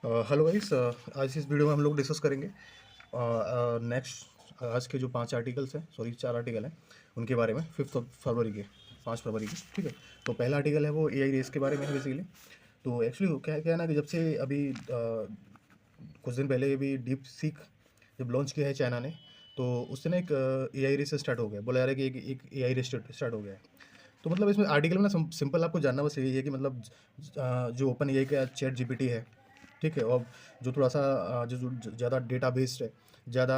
Hello guys. आज इस video में हम लोग डिस्कस करेंगे नेक्स्ट आज के जो 5 आर्टिकल्स हैं, सॉरी 4 आर्टिकल हैं, उनके बारे में 5 फरवरी के, 5 फरवरी के। ठीक है। तो पहला आर्टिकल है वो एआई रेस के बारे में है बेसिकली। तो एक्चुअली क्या है ना कि जब से अभी कुछ दिन पहले अभी डीप सीक जब लॉन्च किया है चाइना ने, तो उससे ना एक एआई रेस स्टार्ट हो गया, बोला जा रहा है कि एक एआई रेस स्टार्ट हो गया है। तो मतलब इसमें आर्टिकल में ना सिंपल आपको जानना बस यही है कि मतलब जो ओपन एआई का चैट जीपीटी है, ठीक है, और जो थोड़ा सा जो ज़्यादा डेटा बेस्ड है, ज़्यादा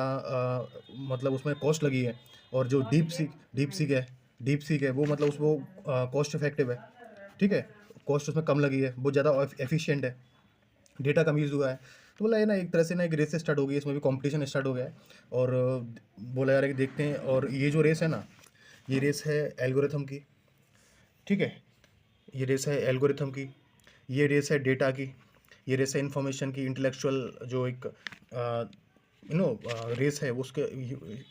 मतलब उसमें कॉस्ट लगी है, और जो डीप सीक है वो मतलब उसको कॉस्ट इफेक्टिव है। ठीक है। कॉस्ट उसमें कम लगी है, बहुत ज़्यादा एफिशिएंट है, डेटा कम यूज़ हुआ है। तो बोला है ना, एक तरह से ना एक रेस स्टार्ट हो गई है, इसमें भी कंपटीशन स्टार्ट हो गया है। और बोला जा रहा है कि देखते हैं। और ये जो रेस है ना, ये रेस है एल्गोरिथम की। ठीक है। ये रेस है एल्गोरिथम की, ये रेस है डेटा की, ये रेस है इंफॉर्मेशन की, इंटेलेक्चुअल जो एक रेस है वो उसके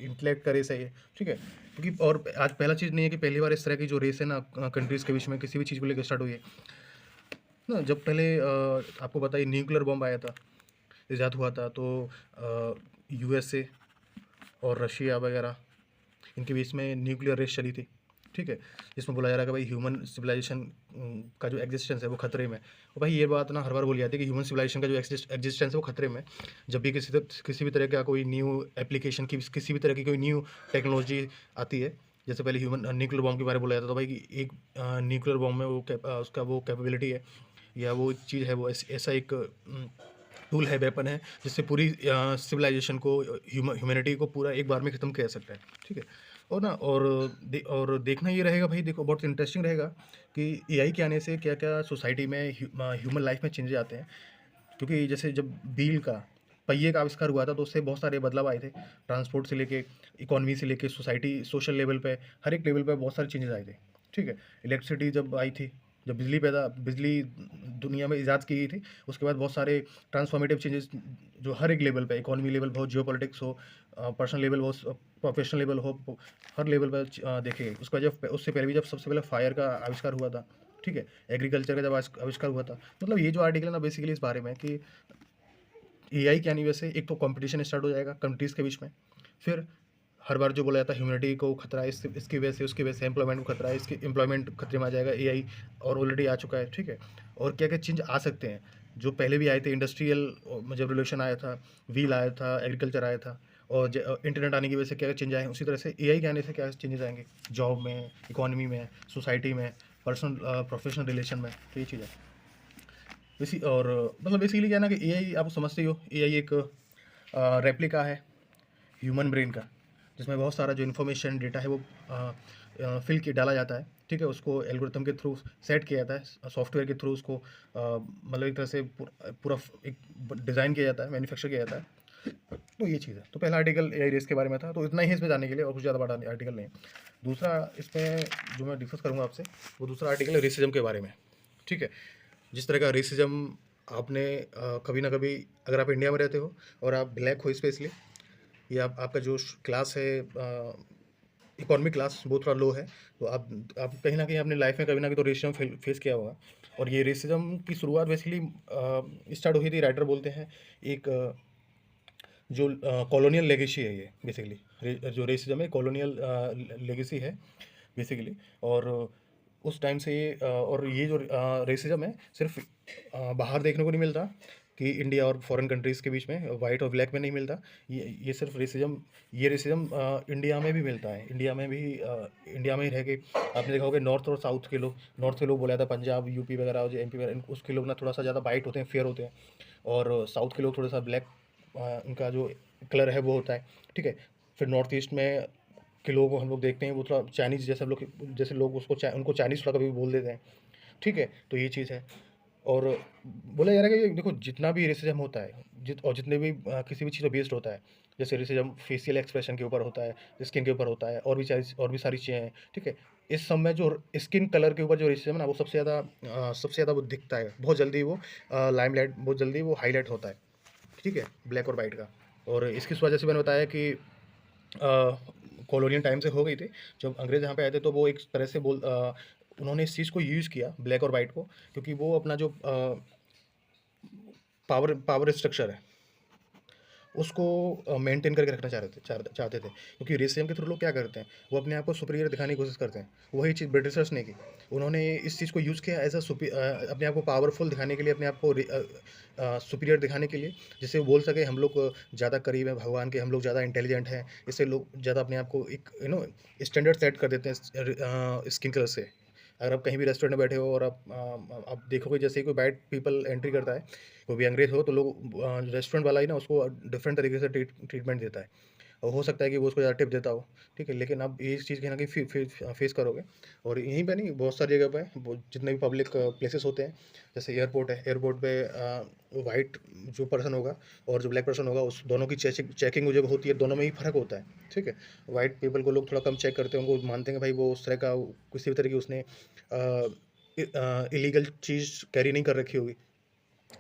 इंटेलेक्ट का रेस है ये। ठीक है। क्योंकि और आज पहला चीज़ नहीं है कि पहली बार इस तरह की जो रेस है ना कंट्रीज़ के बीच में किसी भी चीज़ को लेकर स्टार्ट हुई है ना। जब पहले आपको बताइए न्यूक्लियर बॉम्ब आया था, ईजाद हुआ था, तो यूएसए और रशिया वगैरह, इनके बीच में न्यूक्लियर रेस चली थी। ठीक है। जिसमें बोला जा रहा है कि भाई ह्यूमन सिविलाइजेशन का जो एग्जिस्टेंस है वो खतरे में। और भाई ये बात ना हर बार बोली जाती है कि ह्यूमन सिविलाइजेशन का जो एग्जिस्टेंस है वो खतरे में। जब भी किसी भी तरह का कोई न्यू एप्लीकेशन की, किसी भी तरह की कोई न्यू टेक्नोलॉजी आती है, जैसे पहले ह्यूमन न्यूक्लियर बॉम्ब के बारे में बोला जाता था, तो भाई कि एक न्यूक्लियर बॉम्ब में वो उसका वो कैपेबिलिटी है, या वो चीज़ है, वो ऐसा एक टूल है, वेपन है, जिससे पूरी सिविलाइजेशन को, ह्यूमैनिटी को पूरा एक बार में ख़त्म किया जा सकता है। ठीक है। और ना और देखना ये रहेगा भाई, देखो बहुत इंटरेस्टिंग रहेगा कि एआई के आने से क्या क्या सोसाइटी में, ह्यूमन लाइफ में चेंजेस आते हैं। क्योंकि जैसे जब व्हील का, पहिए का आविष्कार हुआ था, तो उससे बहुत सारे बदलाव आए थे, ट्रांसपोर्ट से लेके, इकोनॉमी से लेके, सोसाइटी, सोशल लेवल पे, हर एक लेवल पे बहुत सारे चेंजेस आए थे। ठीक है। इलेक्ट्रिसिटी जब आई थी, जब बिजली दुनिया में ईजाद की गई थी, उसके बाद बहुत सारे ट्रांसफॉर्मेटिव चेंजेस जो हर एक लेवल पे, इकोनॉमी लेवल हो, जियो पॉलिटिक्स हो, पर्सनल लेवल हो, प्रोफेशनल लेवल हो, हर लेवल पर देखे गए। उसका जब उससे पहले भी जब सबसे पहले फायर का आविष्कार हुआ था। ठीक है। एग्रीकल्चर का जब आविष्कार हुआ था। मतलब ये जो आर्टिकल है ना बेसिकली इस बारे में कि एआई के आने वजह से एक तो कंपटीशन स्टार्ट हो जाएगा कंट्रीज़ के बीच में। फिर हर बार जो बोला जाता है ह्यूमैनिटी को खतरा है, इसकी वजह से, उसकी वजह से एम्प्लॉयमेंट को खतरा है, इसकी एम्प्लॉयमेंट खतरे में आ जाएगा एआई, और ऑलरेडी आ चुका है। ठीक है। और क्या क्या चेंज आ सकते हैं जो पहले भी आए थे, इंडस्ट्रियल जब रिवोल्यूशन आया था, व्हील आया था, एग्रीकल्चर आया था, और इंटरनेट आने की वजह से क्या क्या चेंज आए हैं, उसी तरह से एआई के आने से क्या चेंजेस आएंगे जॉब में, इकोनॉमी में, सोसाइटी में, पर्सनल प्रोफेशनल रिलेशन में। तो ये चीज़ है और मतलब बेसिकली क्या है ना कि एआई आप समझते ही हो, एआई एक रेप्लिका है ह्यूमन ब्रेन का, जिसमें बहुत सारा जो इन्फॉर्मेशन डेटा है वो फिल के डाला जाता है। ठीक है। उसको एल्गोरिथम के थ्रू सेट किया जाता है, सॉफ्टवेयर के थ्रू उसको मतलब एक तरह से पूरा एक डिज़ाइन किया जाता है, मैन्युफैक्चर किया जाता है। तो ये चीज़ है। तो पहला आर्टिकल एआई रेस के बारे में था, तो इतना ही इसमें जानने के लिए, और कुछ ज़्यादा बड़ा आर्टिकल नहीं है। दूसरा इसमें जो मैं डिस्कस करूँगा आपसे, वो दूसरा आर्टिकल है रेसिज्म के बारे में। ठीक है। जिस तरह का रेसिज्म आपने कभी ना कभी, अगर आप इंडिया में रहते हो और आप ब्लैक हो स्पेशली, या आपका जो क्लास है, इकोनॉमिक क्लास वो थोड़ा लो है, तो आप कहीं ना कहीं अपनी लाइफ में कभी ना कभी तो रेसिज्म फेस किया होगा। और ये रेसिज्म की शुरुआत बेसिकली स्टार्ट हुई थी, राइटर बोलते हैं, एक जो कॉलोनियल लेगेसी है, ये बेसिकली जो रेसिज्म है कॉलोनियल लेगेसी है बेसिकली। और उस टाइम से ये और ये जो रेसिज्म है सिर्फ बाहर देखने को नहीं मिलता कि इंडिया और फॉरेन कंट्रीज़ के बीच में वाइट और ब्लैक में नहीं मिलता। ये सिर्फ रेसिज्म इंडिया में भी मिलता है। इंडिया में ही रह के आपने देखा होगा, नॉर्थ और साउथ के लोग, नॉर्थ के लोग बोला जाता है पंजाब, यूपी वगैरह और जो एमपी वगैरह, उसके लोग ना थोड़ा सा ज़्यादा वाइट होते हैं, फेयर होते हैं, और साउथ के लोग थोड़ा सा ब्लैक, उनका जो कलर है वो होता है। ठीक है। फिर नॉर्थ ईस्ट में के लोगों को हम लोग देखते हैं, वो थोड़ा चाइनीज़ जैसे लोग, जैसे लोग उसको उनको चाइनीज़ थोड़ा कभी बोल देते हैं। ठीक है। तो ये चीज़ है। और बोला जा रहा है कि देखो जितना भी रेसिज्म होता है, जितने भी किसी भी चीज़ पर बेस्ड होता है, जैसे रेसिज्म फेशियल एक्सप्रेशन के ऊपर होता है, स्किन के ऊपर होता है, और भी सारी चीज़ें हैं। ठीक है। इस सब में जो स्किन कलर के ऊपर जो रेसिज्म है ना, वो सबसे ज़्यादा वो दिखता है, बहुत जल्दी वो लाइमलाइट, बहुत जल्दी वो हाईलाइट होता है। ठीक है। ब्लैक और वाइट का। और इसकी वजह से मैंने बताया कि कॉलोनियल टाइम से हो गई थी। जब अंग्रेज़ यहाँ पे आए थे, तो वो एक तरह से उन्होंने इस चीज़ को यूज़ किया, ब्लैक और वाइट को, क्योंकि वो अपना जो पावर स्ट्रक्चर है, उसको मेंटेन करके रखना चाहते थे, क्योंकि रेसिज्म के थ्रू लोग क्या करते हैं, वो अपने आप को सुपीरियर दिखाने की कोशिश करते हैं। वही चीज़ ब्रिटिशर्स ने की, उन्होंने इस चीज़ को यूज़ किया एज अपने आप को पावरफुल दिखाने के लिए, अपने आप को सुपीरियर दिखाने के लिए, जिससे वो बोल सके हम लोग ज़्यादा करीब हैं भगवान के, हम लोग ज़्यादा इंटेलिजेंट हैं। इससे लोग ज़्यादा अपने आप को एक स्टैंडर्ड सेट कर देते हैं स्किन कलर से। अगर आप कहीं भी रेस्टोरेंट में बैठे हो और आप देखोगे जैसे ही कोई वाइट पीपल एंट्री करता है, कोई भी अंग्रेज हो, तो लोग रेस्टोरेंट वाला ही ना उसको डिफरेंट तरीके से ट्रीटमेंट देता है। और हो सकता है कि वो उसको ज़्यादा टिप देता हो, ठीक है, लेकिन आप ये चीज़ कहीं ना कहीं फेस करोगे। और यहीं पे नहीं, बहुत सारी जगह पे जितने भी पब्लिक प्लेसेस होते हैं, जैसे एयरपोर्ट है, एयरपोर्ट पे वाइट जो पर्सन होगा और जो ब्लैक पर्सन होगा, उस दोनों की चेकिंग जब होती है, दोनों में ही फ़र्क होता है, ठीक है। वाइट पीपल को लोग थोड़ा कम चेक करते हैं, उनको मानते हैं कि भाई वो उस तरह का किसी भी तरह की उसने इलीगल चीज़ कैरी नहीं कर रखी होगी,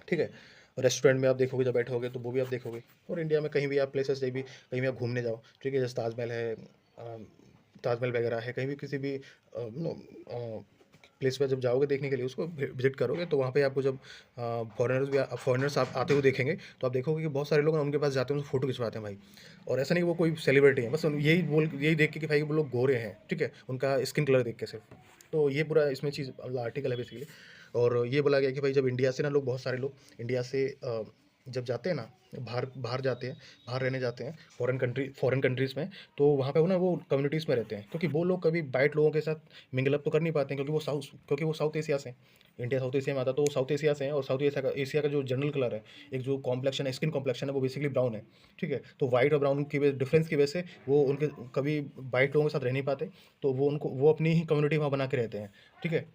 ठीक है। रेस्टोरेंट में आप देखोगे, जब बैठोगे तो वो भी आप देखोगे। और इंडिया में कहीं भी आप प्लेसेस कहीं भी आप घूमने जाओ, ठीक है, जैसे ताजमहल है, ताजमहल वगैरह है, कहीं भी किसी भी प्लेस पर जब जाओगे देखने के लिए, उसको विजिट करोगे, तो वहाँ पे आपको जब फॉरेनर्स आप आते हुए देखेंगे, तो आप देखोगे कि बहुत सारे लोग ना उनके पास जाते हैं, उनसे फ़ोटो खिंचवाते हैं भाई। और ऐसा नहीं कि वो कोई सेलिब्रिटी है, बस यही देख के कि भाई वो लोग गोरे हैं, ठीक है, उनका स्किन कलर देख के सिर्फ। तो ये पूरा इसमें चीज़ आर्टिकल है बेसिकली। और ये बोला गया कि भाई जब इंडिया से ना लोग, बहुत सारे लोग इंडिया से जब जाते हैं ना, बाहर बाहर जाते हैं, बाहर रहने जाते हैं फॉरेन कंट्रीज़ में, तो वहाँ पे वो ना वो कम्युनिटीज़ में रहते हैं, क्योंकि वो लोग कभी वाइट लोगों के साथ मिंगल अप तो कर नहीं पाते हैं, क्योंकि वो साउथ एशिया से हैं। इंडिया साउथ एशिया में आता है, तो वो साउथ एशिया से हैं, और साउथ एशिया का जो जनरल कलर है, एक जो कॉम्प्लेक्शन है, स्किन कॉम्प्लेक्शन है, वो बेसिकली ब्राउन है, ठीक है। तो वाइट और ब्राउन की डिफरेंस की वजह से वो उनके कभी वाइट लोगों के साथ रह नहीं पाते, तो वो अपनी ही कम्युनिटी वहाँ बना के रहते हैं, ठीक है,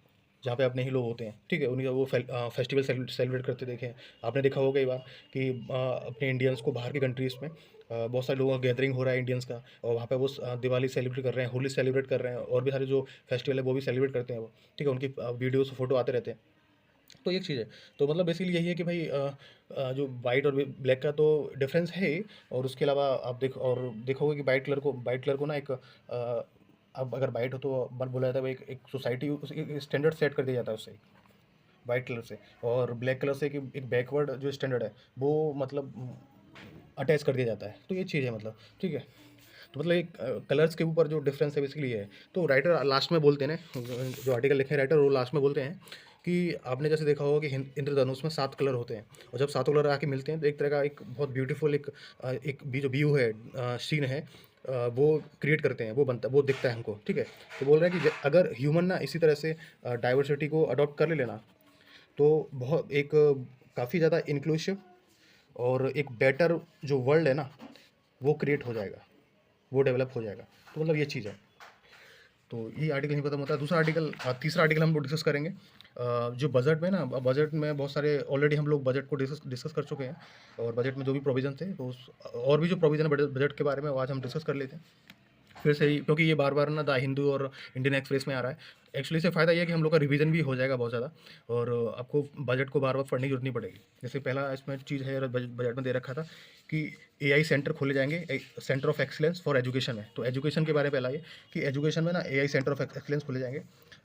जहाँ पे अपने ही लोग होते हैं, ठीक है। उन्हीं का वो फेस्टिवल सेलिब्रेट करते देखे हैं। आपने देखा होगा कई बार कि अपने इंडियंस को बाहर की कंट्रीज़ में बहुत सारे लोगों का गैदरिंग हो रहा है इंडियंस का, और वहाँ पे वो दिवाली सेलिब्रेट कर रहे हैं, होली सेलिब्रेट कर रहे हैं, और भी सारे जो फेस्टिवल है वो भी सेलिब्रेट करते हैं वो, ठीक है। उनकी वीडियोस फोटो आते रहते हैं। तो एक चीज़ है, तो मतलब बेसिकली यही है कि भाई जो वाइट और ब्लैक का तो डिफरेंस है ही, और उसके अलावा आप देखोगे कि वाइट कलर को ना एक अब अगर वाइट हो तो बोला जाता है, एक एक सोसाइटी एक स्टैंडर्ड सेट कर दिया जाता है उससे, वाइट कलर से। और ब्लैक कलर से एक बैकवर्ड जो स्टैंडर्ड है, वो मतलब अटैच कर दिया जाता है। तो ये चीज़ है मतलब, ठीक है। तो मतलब एक कलर्स के ऊपर जो डिफरेंस है बेसिकली ये है। तो राइटर लास्ट में बोलते हैं ना, जो आर्टिकल लिखे हैं राइटर, वो लास्ट में बोलते हैं कि आपने जैसे देखा होगा कि इंद्रधनुष में 7 कलर होते हैं, और जब सातों कलर आके मिलते हैं तो एक तरह का एक बहुत ब्यूटीफुल एक जो व्यू है, सीन है, वो क्रिएट करते हैं, वो दिखता है हमको, ठीक है। तो बोल रहे हैं कि अगर ह्यूमन ना इसी तरह से डाइवर्सिटी को अडॉप्ट कर ले लेना, तो बहुत एक काफ़ी ज़्यादा इंक्लूसिव और एक बेटर जो वर्ल्ड है ना, वो क्रिएट हो जाएगा, वो डेवलप हो जाएगा। तो मतलब ये चीज़ है। तो ये आर्टिकल नहीं खत्म होता है। दूसरा आर्टिकल, तीसरा आर्टिकल हम लोग डिस्कस करेंगे, जो बजट में ना, बजट में बहुत सारे ऑलरेडी हम लोग बजट को डिस्कस कर चुके हैं, और बजट में जो भी प्रोविजन थे, तो और भी जो प्रोविजन है बजट के बारे में, वो आज हम डिस्कस कर लेते हैं फिर से ही, क्योंकि ये बार बार ना द हिंदू और इंडियन एक्सप्रेस में आ रहा है। एक्चुअली से फ़ायदा ये है कि हम लोग का रिवीजन भी हो जाएगा बहुत ज़्यादा, और आपको बजट को बार बार पढ़ने की जरूरत नहीं पड़ेगी। जैसे पहला इसमें चीज़ है, बजट में दे रखा था कि एआई सेंटर खोले जाएंगे, centre of excellence for education में। तो एजुकेशन के बारे में पहला ये कि एजुकेशन में ना एआई सेंटर ऑफ एक्सीलेंस खोले जाएंगे,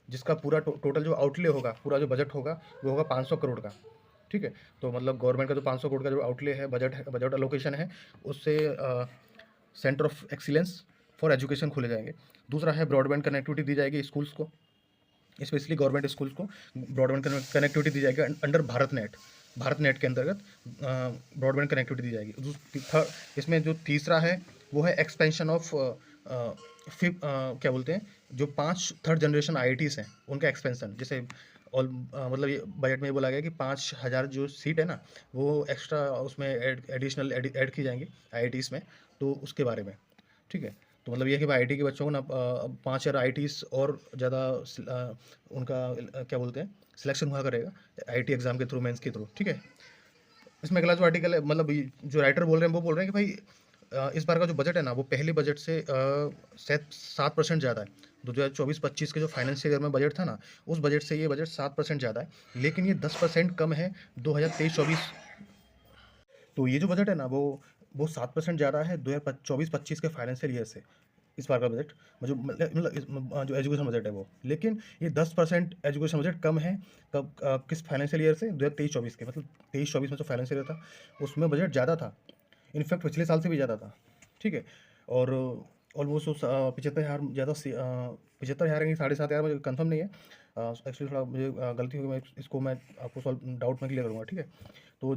जिसका पूरा टोटल जो आउटले होगा, पूरा जो बजट होगा, वो होगा 500 करोड़ का, ठीक है। तो मतलब गवर्नमेंट का जो 500 करोड़ का जो आउटले है, बजट अलोकेशन है, उससे centre of excellence for education खोले जाएंगे। दूसरा है ब्रॉडबैंड कनेक्टिविटी दी जाएगी स्कूल्स को, स्पेशली गवर्नमेंट स्कूल्स को ब्रॉडबैंड कनेक्टिविटी दी जाएगी अंडर भारत नेट के अंतर्गत ब्रॉडबैंड कनेक्टिविटी दी जाएगी। इसमें जो तीसरा है वो है एक्सपेंशन ऑफ क्या बोलते हैं, जो 5 थर्ड जनरेशन आईआईटीज़ हैं उनका एक्सपेंशन। जैसे और मतलब ये बजट में ये बोला गया कि 5000 जो सीट है ना, वो एक्स्ट्रा उसमें एडिशनल ऐड की जाएंगी आईआईटीज़ में, तो उसके बारे में, ठीक है। तो मतलब ये है कि भाई आईटी के बच्चों को ना 5000 आईटीज़ और ज़्यादा उनका क्या बोलते हैं, सिलेक्शन हुआ करेगा आईटी एग्जाम के थ्रू, मेंस के थ्रू, ठीक है। इसमें अगला जो आर्टिकल है, मतलब जो राइटर बोल रहे हैं वो बोल रहे हैं कि भाई इस बार का जो बजट है ना, वो पहले बजट से शायद 7% ज़्यादा है। 2024-25 के जो फाइनेंशियल ईयर में बजट था ना, उस बजट से ये बजट 7% ज़्यादा है, लेकिन ये 10% कम है 2023-24। तो ये जो बजट है ना, वो 7% ज़्यादा है 2024-25 के फाइनेंशियल ईयर से। इस बार का बजट, जो जो एजुकेशन बजट है वो। लेकिन ये 10% एजुकेशन बजट कम है कब किस फाइनेंशियल ईयर से, 2023-24 के, मतलब 23-24 में जो फाइनेंशियल ईयर था उसमें बजट ज़्यादा था, इनफैक्ट पिछले साल से भी ज़्यादा था, ठीक है। और ऑलमोस्ट 75,000 ज़्यादा, 75,000 या 7,500 मुझे कंफर्म नहीं है, एक्चुअली थोड़ा मुझे गलती हो गई, मैं इसको मैं आपको सॉल्व डाउट में क्लियर करूँगा, ठीक है। तो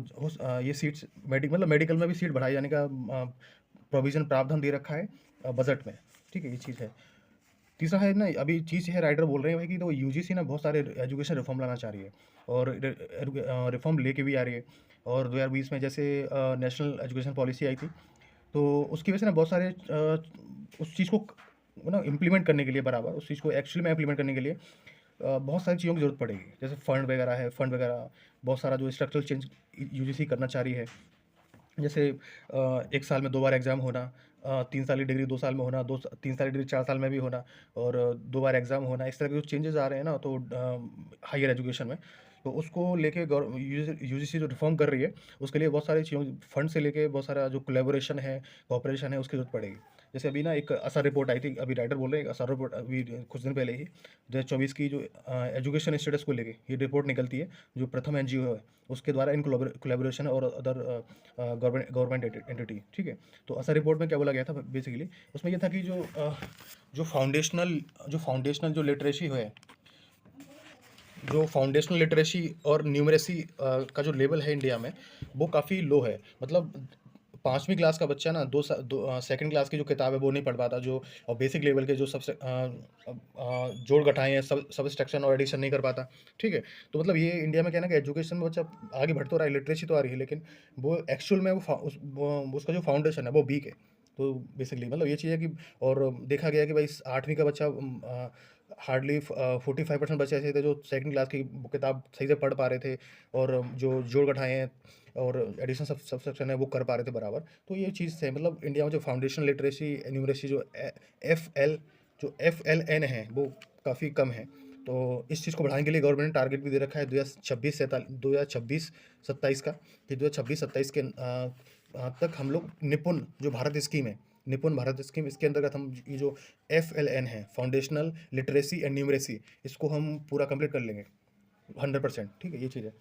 ये सीट्स मतलब मेडिकल में भी सीट बढ़ाई जाने का प्रोविज़न, प्रावधान दे रखा है बजट में, ठीक है, ये चीज़ है। तीसरा है ना, अभी चीज़ है, राइटर बोल रहे हैं भाई कि तो यूजीसी ना बहुत सारे एजुकेशन रिफॉर्म लाना चाह रही है, और रिफॉर्म लेके भी आ रही है। और 2020 में जैसे नेशनल एजुकेशन पॉलिसी आई थी, तो उसकी वजह से ना बहुत सारे उस चीज़ को ना इम्प्लीमेंट करने के लिए, बराबर उस चीज़ को एक्चुअली में इम्प्लीमेंट करने के लिए बहुत सारी चीज़ों की ज़रूरत पड़ेगी, जैसे फंड वगैरह, बहुत सारा जो स्ट्रक्चरल चेंज यूजीसी करना चाह रही है। जैसे 1 साल में 2 बार एग्ज़ाम होना, 3 साल की डिग्री 2 साल में होना, 3 साल की डिग्री 4 साल में भी होना, और 2 बार एग्ज़ाम होना, इस तरह के जो चेंजेज़ आ रहे हैं ना, तो हायर एजुकेशन में, तो उसको लेके यूजीसी जो रिफ़ॉर्म कर रही है, उसके लिए बहुत सारी चीज़ों, फंड से लेके बहुत सारा जो कोलैबोरेशन है, कोऑपरेशन है, उसकी ज़रूरत पड़ेगी। जैसे अभी ना एक असर रिपोर्ट आई थी, अभी राइटर बोल रहे हैं, एक असर रिपोर्ट अभी कुछ दिन पहले ही 2024 की जो एजुकेशन स्टेटस को लेके ये रिपोर्ट निकलती है, जो प्रथम एनजीओ है, उसके द्वारा इन कोलैबोरेशन और अदर गवर्नमेंट एंटिटी, ठीक है। तो असर रिपोर्ट में क्या बोला गया था बेसिकली, उसमें ये था कि जो फाउंडेशनल जो लिटरेसी है, जो फाउंडेशनल लिटरेसी और न्यूमरेसी का जो लेवल है इंडिया में, वो काफ़ी लो है। मतलब 5वीं क्लास का बच्चा ना सेकंड क्लास की जो किताब है वो नहीं पढ़ पाता, जो और बेसिक लेवल के जो सबसे जोड़ घटाएँ हैं, सबट्रैक्शन और एडिशन नहीं कर पाता, ठीक है। तो मतलब ये इंडिया में क्या है ना कि एजुकेशन में बच्चा आगे बढ़ तो रहा है, लिटरेसी तो आ रही है, लेकिन वो एक्चुअल में उसका जो फाउंडेशन है वो वीक है। तो बेसिकली मतलब ये चीज़ है कि, और देखा गया है कि भाई 8वीं का बच्चा हार्डली 45% बच्चे ऐसे थे जो सेकंड क्लास की किताब सही से पढ़ पा रहे थे, और जो जोड़ घटाएँ हैं और एडिशन सबट्रैक्शन है वो कर पा रहे थे बराबर। तो ये चीज़ है, मतलब इंडिया में जो फाउंडेशनल लिटरेसी, न्यूमरेसी जो एफएलएन है वो काफ़ी कम है। तो इस चीज़ को बढ़ाने के लिए गवर्नमेंट ने टारगेट भी दे रखा है 2026-27 का, कि 2026-27 के तक हम लोग निपुण भारत स्कीम, इसके अंतर्गत हम ये जो एफएलएन है, फाउंडेशनल लिटरेसी एंड न्यूमरेसी, इसको हम पूरा कंप्लीट कर लेंगे 100%, ठीक है, ये चीज़ है।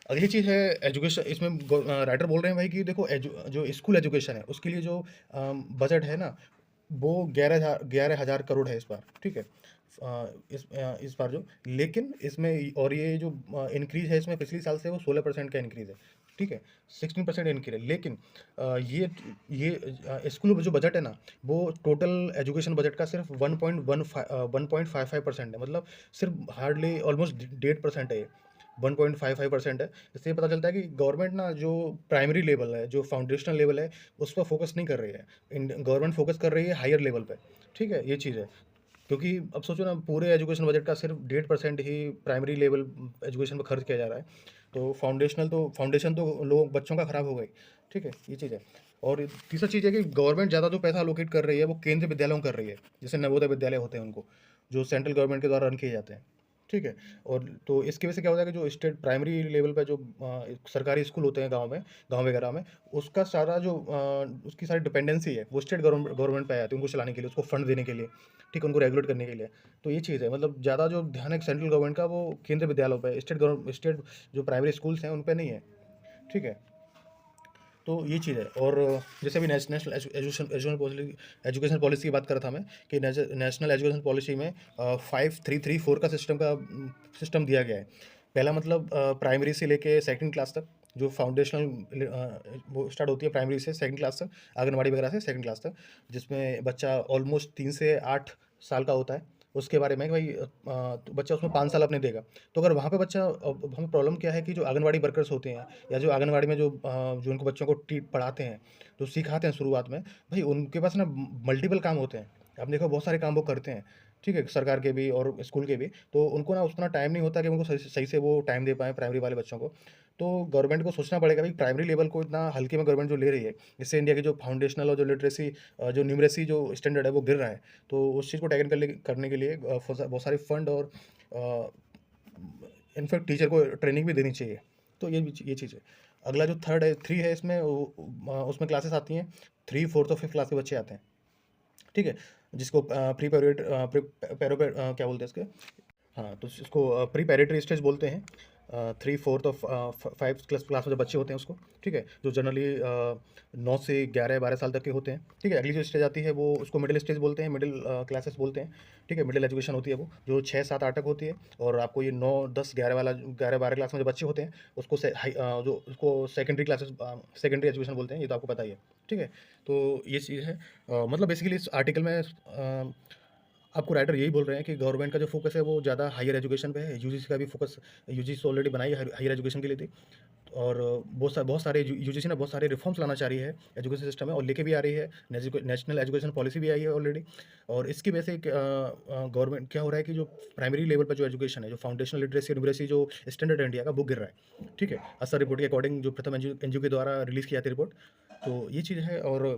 अगली चीज़ है एजुकेशन, इसमें राइटर बोल रहे हैं भाई कि देखो जो स्कूल एजुकेशन है उसके लिए जो बजट है ना, वो 11,000 करोड़ है इस बार, ठीक है। इस बार जो, लेकिन इसमें और ये जो इंक्रीज़ है इसमें पिछले साल से वो 16% का इंक्रीज़ है, ठीक है, 16% इंक्रीज़ है। लेकिन स्कूल जो बजट है ना, वो टोटल एजुकेशन बजट का सिर्फ 1.55% है, मतलब सिर्फ हार्डली ऑलमोस्ट 1.5% है, 1.55% है। इससे ये पता चलता है कि गवर्नमेंट ना जो प्राइमरी लेवल है, जो फाउंडेशनल लेवल है, उस पर फोकस नहीं कर रही है। गवर्नमेंट फोकस कर रही है हायर लेवल पे, ठीक है, ये चीज़ है। क्योंकि अब सोचो ना, पूरे एजुकेशन बजट का सिर्फ 1.5% ही प्राइमरी लेवल एजुकेशन पर खर्च किया जा रहा है, तो फाउंडेशन तो लोग बच्चों का खराब हो गई, ठीक है, ये चीज़ है। और तीसरा चीज़ है कि गवर्नमेंट ज़्यादा जो पैसा अलोकेट कर रही है वो केंद्रीय विद्यालयों में कर रही है, जैसे नवोदय विद्यालय होते हैं उनको, जो सेंट्रल गवर्नमेंट के द्वारा रन किए जाते हैं, ठीक है। और तो इसकी वजह से क्या होता है कि जो स्टेट प्राइमरी लेवल पे जो सरकारी स्कूल होते हैं गाँव वगैरह में, उसका सारा जो उसकी सारी डिपेंडेंसी है वो स्टेट गवर्नमेंट पे आ जाती है, उनको चलाने के लिए, उसको फंड देने के लिए, ठीक है, उनको रेगुलेट करने के लिए। तो ये चीज़ है, मतलब ज़्यादा जो ध्यान है सेंट्रल गवर्नमेंट का वो केंद्रीय विद्यालयों पे, स्टेट जो प्राइमरी स्कूल्स हैं उन पे नहीं है, ठीक है। तो ये चीज़ है। और जैसे अभी नेशनल एजुकेशन पॉलिसी की बात कर रहा था मैं, कि नेशनल एजुकेशन पॉलिसी में 5334 का सिस्टम दिया गया है। पहला मतलब प्राइमरी से लेके सेकंड क्लास तक, जो फाउंडेशनल वो स्टार्ट होती है प्राइमरी से सेकंड क्लास तक, आंगनवाड़ी वगैरह से सेकंड क्लास तक, जिसमें बच्चा ऑलमोस्ट 3 से 8 साल का होता है। उसके बारे में कि भाई तो बच्चा उसमें 5 साल अपने देगा। तो अगर वहाँ पे बच्चा, अब हमें प्रॉब्लम क्या है कि जो आंगनवाड़ी वर्कर्स होते हैं, या जो आंगनवाड़ी में जो उनको बच्चों को पढ़ाते हैं, जो सिखाते हैं शुरुआत में, भाई उनके पास ना मल्टीपल काम होते हैं। आपने देखो बहुत सारे काम वो करते हैं, ठीक है, सरकार के भी और स्कूल के भी, तो उनको ना उतना टाइम नहीं होता कि उनको सही सही से वो टाइम दे पाएँ प्राइमरी वाले बच्चों को। तो गवर्नमेंट को सोचना पड़ेगा भाई, प्राइमरी लेवल को इतना हल्के में गवर्नमेंट जो ले रही है, इससे इंडिया की जो फाउंडेशनल और जो लिटरेसी जो न्यूमरेसी जो स्टैंडर्ड है वो गिर रहा है। तो उस चीज़ को टैकल करने के लिए बहुत सारे फंड और इनफैक्ट टीचर को ट्रेनिंग भी देनी चाहिए। तो ये चीज़ है। अगला जो थर्ड है, 3 है, इसमें उसमें क्लासेस आती हैं, 3, 4th और 5th क्लास के बच्चे आते हैं। ठीक है? जिसको प्री पैरेट प्री पैरोपे क्या बोलते हैं इसके? हाँ, तो इसको प्री पैरेटरी स्टेज बोलते हैं। 3/4 ऑफ 5 क्लास में जो बच्चे होते हैं उसको, ठीक है? जो जनरली 9 से 11-12 साल तक के होते हैं, ठीक है? अगली जो स्टेज आती है वो उसको मिडिल स्टेज बोलते हैं, मिडिल क्लासेस बोलते हैं, ठीक है? मिडिल एजुकेशन होती है वो, जो 6, 7, 8 तक होती है। और आपको ये 9, 10, 11 वाला 11-12 क्लास में जो बच्चे होते हैं उसको जो उसको सेकेंडरी क्लासेस सेकेंडरी एजुकेशन बोलते हैं, ये तो आपको पता ही है, ठीक है? तो ये चीज़ है। मतलब बेसिकली इस आर्टिकल में आपको राइटर यही बोल रहे हैं कि गवर्नमेंट का जो फोकस है वो ज़्यादा हायर एजुकेशन पे है। यूजीसी का भी फोकस, यूजीसी ऑलरेडी बनाई है हायर एजुकेशन के लिए थी। और बहुत सारे यूजीसी ने बहुत सारे रिफॉर्म्स लाना चाह रही है एजुकेशन सिस्टम में, और लेके भी आ रही है। नेशनल एजुकेशन पॉलिसी भी आई है ऑलरेडी। और इसकी वजह से गवर्नमेंट क्या हो रहा है कि जो प्राइमरी लेवल पर जो एजुकेशन है, जो फाउंडेशनल लिटरेसी न्यूमरेसी जो स्टैंडर्ड इंडिया का वो गिर रहा है, ठीक है? असर रिपोर्ट के अकॉर्डिंग, जो प्रथम एनजीओ के द्वारा रिलीज़ की जाती है रिपोर्ट। तो ये चीज़ है। और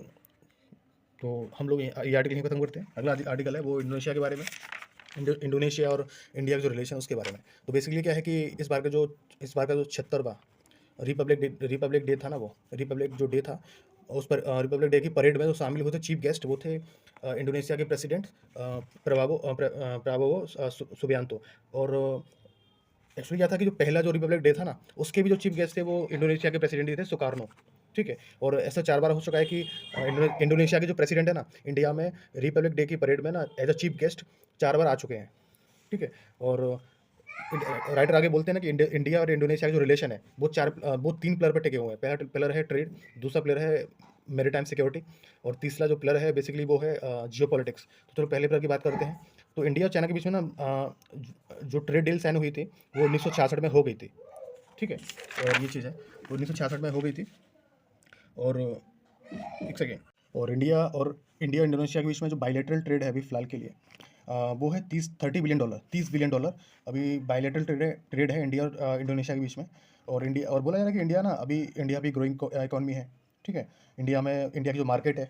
तो हम लोग ये आर्टिकल यहीं खत्म करते हैं। अगला आर्टिकल है वो इंडोनेशिया के बारे में। इंडोनेशिया और इंडिया के जो रिलेशन है उसके बारे में। तो बेसिकली क्या है कि इस बार का जो 76वां रिपब्लिक डे था ना, वो रिपब्लिक जो डे था, उस पर रिपब्लिक डे की परेड में जो शामिल हुए थे चीफ गेस्ट, वो थे इंडोनेशिया के प्रेसिडेंट प्राबोवो सुबियांतो। और एक्चुअली क्या था कि जो पहला जो रिपब्लिक डे था ना, उसके भी जो चीफ गेस्ट थे वो इंडोनेशिया के प्रेसिडेंट ही थे, सुकार्नो, ठीक है? और ऐसा 4 बार हो चुका है कि इंडोनेशिया के जो प्रेसिडेंट है ना, इंडिया में रिपब्लिक डे की परेड में ना एज अ चीफ गेस्ट 4 बार आ चुके हैं, ठीक है? और राइटर आगे बोलते हैं ना कि इंडिया और इंडोनेशिया का जो रिलेशन है वो 3 पिलर पर टिके हुए हैं। पहला पिलर है ट्रेड, दूसरा पिलर है मैरीटाइम सिक्योरिटी, और तीसरा जो पिलर है बेसिकली वो है जियोपॉलिटिक्स। तो चलो पहले पिलर की बात करते हैं। तो इंडिया और चाइना के बीच में ना जो ट्रेड डील साइन हुई थी वो 1966 में हो गई थी, ठीक है? और ये चीज़ है, वो 1966 में हो गई थी। और एक सेकेंड। और इंडिया इंडोनेशिया के बीच में जो बायलैटरल ट्रेड है अभी फ़िलहाल के लिए, वो है 30 बिलियन डॉलर अभी बायलैटरल ट्रेड है इंडिया और इंडोनेशिया के बीच में। और बोला जा रहा है कि इंडिया भी ग्रोइंग इकॉनमी है, ठीक है? इंडिया की जो मार्केट है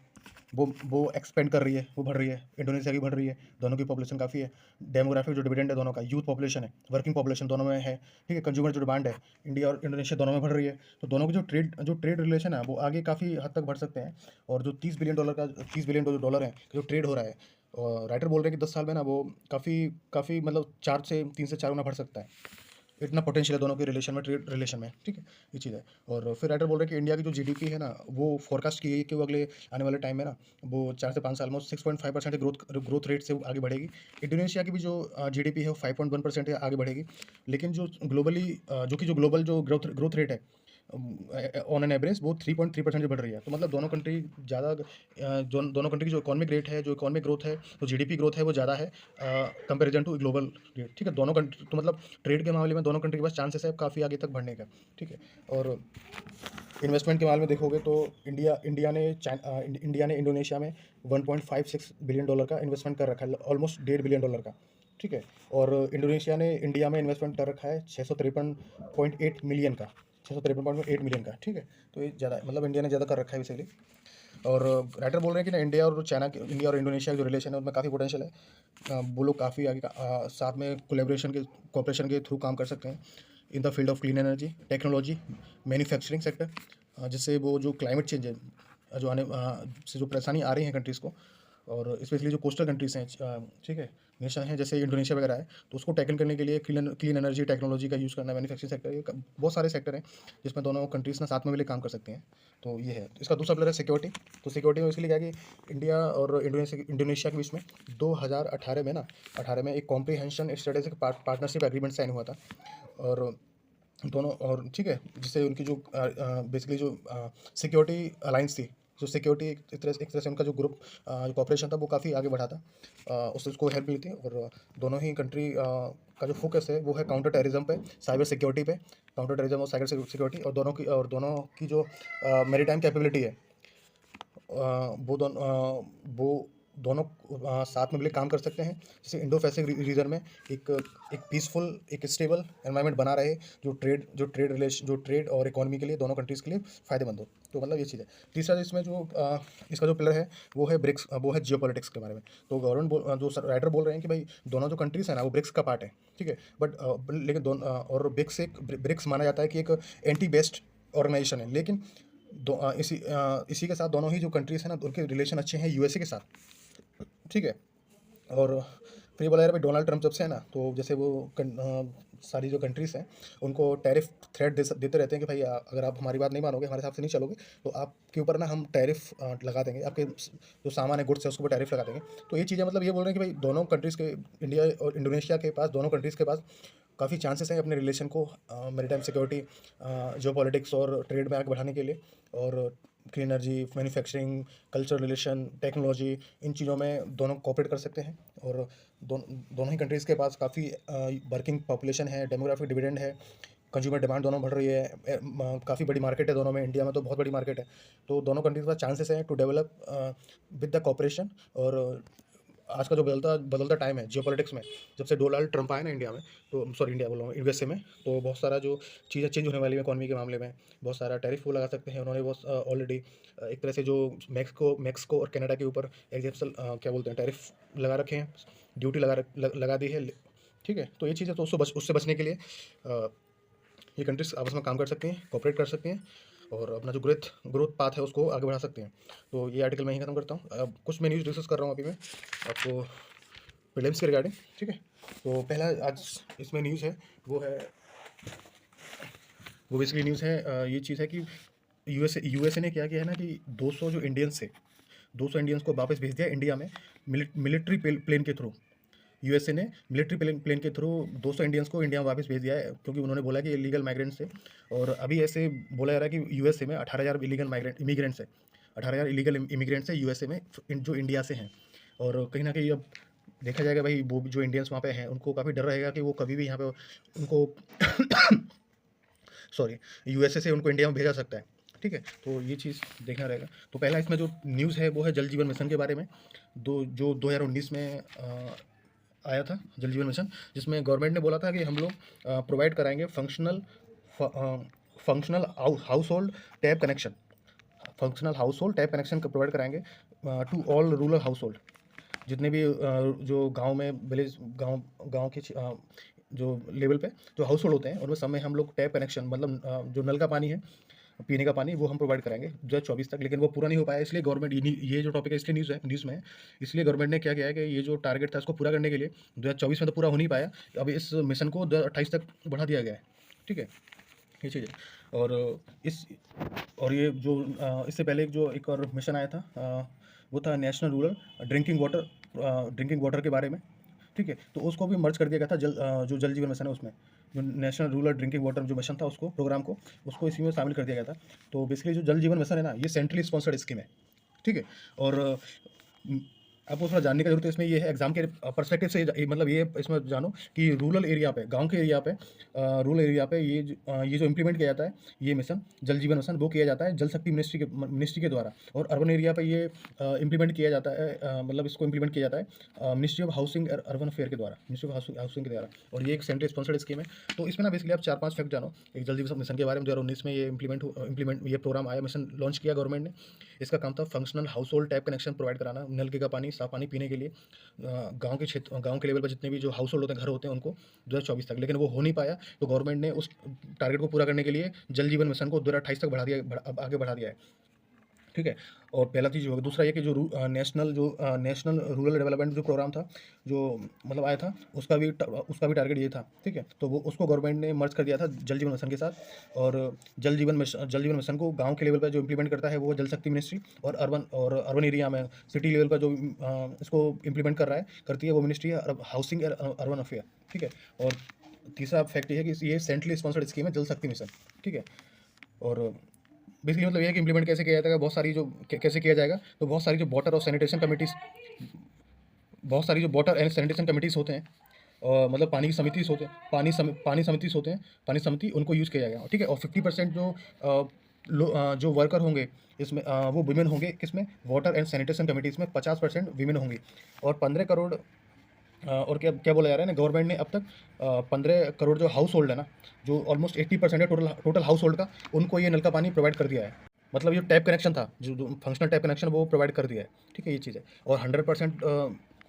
वो एक्सपेंड कर रही है, वो बढ़ रही है। इंडोनेशिया की बढ़ रही है। दोनों की पॉपुलेशन काफ़ी है। डेमोग्राफिक जो डिविडेंड है दोनों का, यूथ पॉपुलेशन है, वर्किंग पॉपुलेशन दोनों में है, ठीक है? कंज्यूमर जो डिमांड है इंडिया और इंडोनेशिया दोनों में बढ़ रही है। तो दोनों की जो ट्रेड रिलेशन है वो आगे काफ़ी हद तक बढ़ सकते हैं। और जो 30 बिलियन डॉलर है जो ट्रेड हो रहा है, और राइटर बोल रहे हैं कि 10 साल में ना वो काफ़ी काफ़ी मतलब 3 से 4 गुना बढ़ सकता है। इतना पोटेंशियल है दोनों के रिलेशन में, ट्रेड रिलेशन में, ठीक है? ये चीज़ है। और फिर राइटर बोल रहे हैं कि इंडिया की जो जीडीपी है ना, वो फोरकास्ट की गई है कि वो अगले आने वाले टाइम में ना वो 4 से 5 साल में 6.5% की ग्रोथ रेट से वो आगे बढ़ेगी। इंडोनेशिया की भी जो जीडीपी है वो 5.1% आगे बढ़ेगी। लेकिन जो ग्लोबली जो ग्लोबल जो ग्रोथ रेट है ऑन एन एवरेज वो 3.3% बढ़ रही है। तो मतलब दोनों कंट्री ज़्यादा दोनों कंट्री की जो इकोनॉमिक रेट है, जो इकोनॉमिक ग्रोथ है, जो जीडीपी ग्रोथ है वो ज़्यादा है कंपेरिजन टू ग्लोबल रेट, ठीक है? दोनों कंट्री तो मतलब ट्रेड के मामले में दोनों कंट्री के पास चांसेस है काफ़ी आगे तक बढ़ने का, ठीक है? और इन्वेस्टमेंट के मामले में देखोगे तो इंडिया ने इंडोनेशिया में 1.56 बिलियन डॉलर का इन्वेस्टमेंट कर रखा है, ऑलमोस्ट 1.5 बिलियन डॉलर का, ठीक है? और इंडोनेशिया ने इंडिया में इन्वेस्टमेंट कर रखा है 653.8 मिलियन का, ठीक है? तो ये ज़्यादा मतलब इंडिया ने ज़्यादा कर रखा है बेसिकली। और राइटर बोल रहे हैं कि ना इंडिया और इंडोनेशिया का जो रिलेशन है उसमें काफ़ी पोटेंशियल है। वो लोग काफ़ी आगे साथ में कोऑपरेशन के थ्रू काम कर सकते हैं in the field of clean energy, technology, manufacturing sector, जिससे वो जो क्लाइमेट चेंज है जो से जो परेशानी आ रही है कंट्रीज़ को, और स्पेशली जो कोस्टल कंट्रीज़ हैं, ठीक है, नेशन हैं जैसे इंडोनेशिया वगैरह है, तो उसको टैकल करने के लिए क्लीन एनर्जी टेक्नोलॉजी का यूज़ करना, मैन्युफैक्चरिंग सेक्टर, ये बहुत सारे सेक्टर हैं जिसमें दोनों कंट्रीज़ ना साथ में मिलकर काम कर सकते हैं। तो ये है। इसका दूसरा पिलर है सिक्योरिटी। तो सिक्योरिटी में इसके लिए क्या है कि इंडिया और इंडोनेशिया के बीच में 2018 में ना 18 में एक comprehension strategic partnership agreement sign हुआ था। और दोनों और ठीक है, जिससे उनकी जो बेसिकली जो सिक्योरिटी अलाइंस थी, जो सिक्योरिटी एक तरह से उनका जो ग्रुप जो कॉपरेशन था वो काफ़ी आगे बढ़ा था, उससे उसको हेल्प मिली थी। और दोनों ही कंट्री का जो फोकस है वो है काउंटर टेररिज्म पे, साइबर सिक्योरिटी पे, काउंटर टेररिज्म और साइबर सिक्योरिटी। और दोनों की जो मैरीटाइम कैपेबिलिटी है, वो दोनों साथ में मिलकर काम कर सकते हैं, जैसे इंडो पैसिफिक रीजन में एक एक पीसफुल, एक स्टेबल एनवायरनमेंट बना रहे, जो ट्रेड और इकोनॉमी के लिए, दोनों कंट्रीज़ के लिए फ़ायदेमंद हो। तो मतलब ये चीज़ है। तीसरा इसमें जो इसका जो पिलर है वो है ब्रिक्स, वो है जियोपॉलिटिक्स के बारे में। तो जो राइटर बोल रहे हैं कि भाई दोनों जो कंट्रीज़ हैं ना वो ब्रिक्स का पार्ट है, ठीक है? लेकिन और ब्रिक्स माना जाता है कि एक एंटी बेस्ड ऑर्गेनाइजेशन है। लेकिन इसी के साथ दोनों ही जो कंट्रीज़ हैं ना उनके रिलेशन अच्छे हैं यूएसए के साथ। ठीक है। और फिर ये बोला यार भाई डोनाल्ड ट्रम्प जब से है ना, तो जैसे वो सारी जो कंट्रीज़ हैं उनको टैरिफ थ्रेट देते रहते हैं कि भाई अगर आप हमारी बात नहीं मानोगे, हमारे हिसाब से नहीं चलोगे, तो आपके ऊपर ना हम टैरिफ लगा देंगे, आपके जो सामान है, गुड्स है, उसके ऊपर टैरिफ लगा देंगे। तो ये चीज़ें मतलब ये बोल रहे हैं कि भाई दोनों कंट्रीज़ के, इंडिया और इंडोनेशिया के पास, दोनों कंट्रीज़ के पास काफ़ी चांसेस हैं अपने रिलेशन को मैरीटाइम सिक्योरिटी, जियोपॉलिटिक्स और ट्रेड में आगे बढ़ाने के लिए। और clean energy, manufacturing, culture relation, technology, इन चीज़ों में दोनों कोऑपरेट कर सकते हैं। और दोनों ही कंट्रीज़ के पास काफ़ी वर्किंग पॉपुलेशन है, डेमोग्राफिक डिविडेंड है, कंज्यूमर डिमांड दोनों बढ़ रही है, काफ़ी बड़ी मार्केट है दोनों में, इंडिया में तो बहुत बड़ी मार्केट है। तो दोनों कंट्रीज के पास चांसेस हैं to develop with the cooperation. और आज का जो बदलता बदलता टाइम है जियोपॉलिटिक्स में, जब से डोनाल्ड ट्रम्प आए ना इंडिया में, तो सॉरी इंडिया बोल रहा हूँ, यूएसए में, तो बहुत सारा जो चीज़ें चेंज होने वाली है इकॉनमी के मामले में, बहुत सारा टैरिफ वो लगा सकते हैं उन्होंने। बहुत ऑलरेडी एक तरह से जो मैक्सिको और कनाडा के ऊपर एग्जाम्पल क्या बोलते हैं, टैरिफ लगा रखे हैं, ड्यूटी लगा दी है। ठीक है, तो ये चीज़ें तो उससे बचने के लिए ये कंट्रीज आपस में काम कर सकती हैं, कोऑपरेट कर सकती हैं, और अपना जो ग्रोथ पाथ है उसको आगे बढ़ा सकते हैं। तो ये आर्टिकल मैं ही खत्म करता हूँ। अब कुछ मैं न्यूज़ डिस्कस कर रहा हूँ अभी मैं आपको प्रीलिम्स के रिगार्डिंग। ठीक है, तो पहला आज इसमें न्यूज़ है वो बेसिकली न्यूज़ है, ये चीज़ है कि यूएसए ने क्या किया है ना कि 200 इंडियंस को वापस भेज दिया इंडिया में मिलिट्री प्लेन के थ्रू। यूएसए ने मिलिट्री प्लेन के थ्रू 200 इंडियंस को इंडिया में वापस भेज दिया है, क्योंकि उन्होंने बोला कि इलीगल माइग्रेंट्स थे। और अभी ऐसे बोला जा रहा है कि यूएसए में 18,000 इलीगल इमिग्रेंट्स है, 18,000 इलीगल इमिग्रेंट्स है यूएसए में, जो इंडिया से हैं। और कहीं ना कहीं अब देखा जाएगा भाई, वो जो इंडियंस वहाँ पे हैं उनको काफ़ी डर रहेगा कि वो कभी भी यहाँ पे उनको सॉरी यूएसए से उनको इंडिया में भेजा सकता है। ठीक है, तो ये चीज़ देखना रहेगा। तो पहला इसमें जो न्यूज़ है वो है जल जीवन मिशन के बारे में, जो 2019 में आया था जल जीवन मिशन, जिसमें गवर्नमेंट ने बोला था कि हम लोग प्रोवाइड कराएंगे functional household tap connection, provide कराएंगे to all rural household, जितने भी जो गांव में विलेज गांव के जो लेवल पे जो हाउस होल्ड होते हैं उनमें सब में हम लोग टैप कनेक्शन, मतलब जो नल का पानी है, पीने का पानी, वो हम प्रोवाइड कराएंगे 2024 तक। लेकिन वो पूरा नहीं हो पाया, इसलिए गवर्नमेंट ये जो टॉपिक है इसलिए न्यूज़ में है, इसलिए गवर्नमेंट ने क्या किया है कि ये जो टारगेट था इसको पूरा करने के लिए 2024 में तो पूरा हो नहीं पाया, अब इस मिशन को 2028 तक बढ़ा दिया गया है। ठीक है, ये चीज़ है। और ये जो इससे पहले एक और मिशन आया था, वो था नेशनल रूरल ड्रिंकिंग वाटर के बारे में। ठीक है, तो उसको भी मर्ज कर दिया गया था जो जल जीवन मिशन है उसमें, जो नेशनल रूरल ड्रिंकिंग वाटर जो मिशन था उसको इसी में शामिल कर दिया गया था। तो बेसिकली जो जल जीवन मिशन है ना, ये सेंट्रली स्पॉन्सर्ड स्कीम है। ठीक है, और आपको थोड़ा जानने की जरूरत है इसमें, ये है एग्जाम के पर्सपेक्टिव से, मतलब ये इसमें जानो कि रूरल एरिया पे, गांव के एरिया पे, रूरल एरिया पे ये जो इम्प्लीमेंट किया जाता है, ये मिशन जल जीवन मिशन, वो किया जाता है जल शक्ति मिनिस्ट्री के द्वारा। और अर्बन एरिया पे ये इम्प्लीमेंट किया जाता है, मतलब इसको इम्प्लीमेंट किया जाता है ministry of housing urban affair के द्वारा, मिनिस्ट्री ऑफ हाउसिंग के द्वारा। और ये एक सेंट्रल स्पॉन्सर्ड स्कीम है। तो इसमें ना बेसिकली आप 4-5 फैक्ट जानो एक जल जीवन मिशन के बारे में। 2019 में ये इम्प्लीमेंट ये प्रोग्राम आया, मिशन लॉन्च किया गवर्नमेंट ने। इसका काम था functional household tap connection provide कराना, नलके का पानी, साफ पानी पीने के लिए गांव के लेवल पर जितने भी जो हाउस होल्ड होते हैं, घर होते हैं, उनको 2024 तक। लेकिन वो हो नहीं पाया, तो गवर्नमेंट ने उस टारगेट को पूरा करने के लिए जल जीवन मिशन को 2028 तक आगे बढ़ा दिया है। ठीक है, और पहला चीज़ होगा। दूसरा ये कि जो नेशनल रूरल डेवलपमेंट जो प्रोग्राम था, जो मतलब आया था, उसका भी टारगेट ये था। ठीक है, तो वो उसको गवर्नमेंट ने मर्ज कर दिया था जल जीवन मिशन के साथ। और जल जीवन मिशन को गांव के लेवल पर जो इम्प्लीमेंट करता है वो जल शक्ति मिनिस्ट्री, और अर्बन एरिया में सिटी लेवल पर जो इसको इम्प्लीमेंट करती है वो मिनिस्ट्री है हाउसिंग अर्बन अफेयर। ठीक है, और तीसरा फैक्ट ये है कि ये सेंट्रली स्पॉन्सर्ड स्कीम है जल शक्ति मिशन। ठीक है, और बेसिकली मतलब ये है कि इम्प्लीमेंट कैसे किया जाता है, बहुत सारी जो कैसे किया जाएगा, तो बहुत सारी जो वाटर एंड सैनिटेशन कमिटीज़ होते हैं, और मतलब पानी की समिति होते हैं, पानी समिति उनको यूज़ किया जाएगा। ठीक है, और 50% जो वर्कर होंगे इसमें, वो विमेन होंगे। किसमें? वाटर एंड सैनिटेशन कमिटीज़ में 50% विमेन होंगी। और 15 करोड़ और क्या क्या बोला जा रहा है ना, गवर्नमेंट ने अब तक 15 करोड़ जो हाउस होल्ड है ना, जो ऑलमोस्ट 80% है टोटल हाउस होल्ड का, उनको ये नल का पानी प्रोवाइड कर दिया है। मतलब ये टैप कनेक्शन था, जो फंक्शनल टैप कनेक्शन वो प्रोवाइड कर दिया है। ठीक है, ये चीज़ है। और 100%